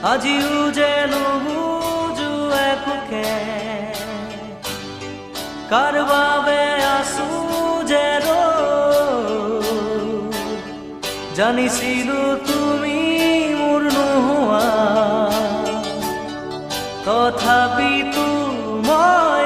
আজিও যে নুবুজো একোকে কাৰ বাবে আছো যে জানিছিলো তুমি মোৰ নোহোৱা তথাপিতো মই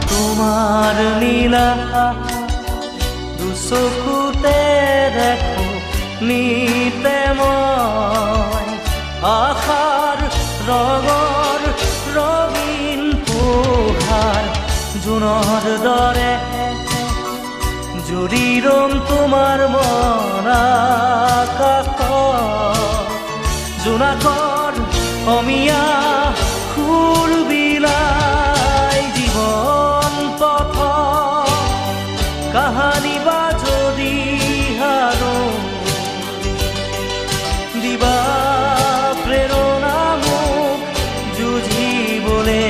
তোমাৰ লীলা দুচকুতে দেখো নিতে মই আশাৰ ৰঙৰ ৰঙীন পোহাৰ জোনৰ দৰে জুৰি ৰম তোমাৰ মন আকাশত জোনাকৰ অমিয়া সুৰ বিলাই জীৱন পথ কাহানি বা যদি হাৰো দিবা প্ৰেৰণা মোক যুঁজিবলে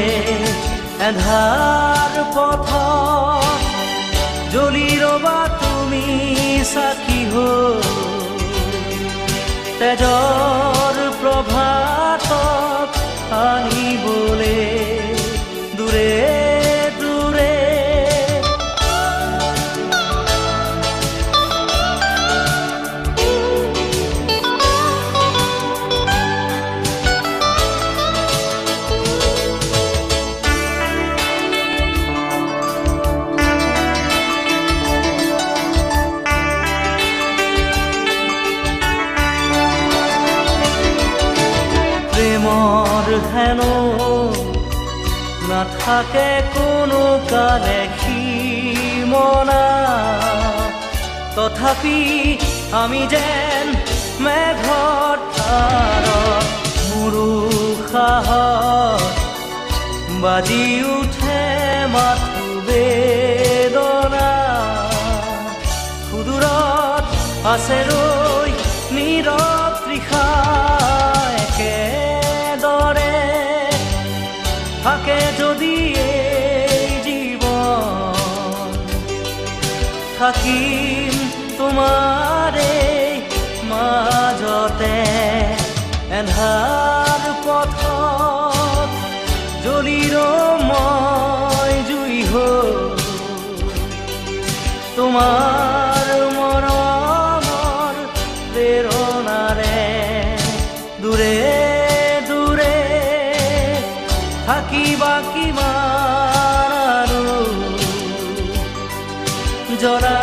এন্ধাৰ পথ জ্বলি ৰবা তুমি সাক্ষী হৈ তেজৰ প্ৰভাতক আনিবলে দূৰে দূৰে প্ৰেমৰ হেনো নাথাকে কোনো কালে সীমনা তথাপি আমি যেন মেঘৰ তাৰত মোৰো সাহস বাজি উঠে মাথো বেদনা সুদূৰত আছে ৰৈ নীৰৱ তৃষা একেদৰে থাকে যদি এই জীৱন থাকিম তোমাৰে মাজতে এন্ধাৰ পথত জ্বলি মই জুই হৈ তোমাৰ মৰমৰ প্ৰেৰণাৰে দূৰে দূৰে থাকিবা কিমান আৰু জৰা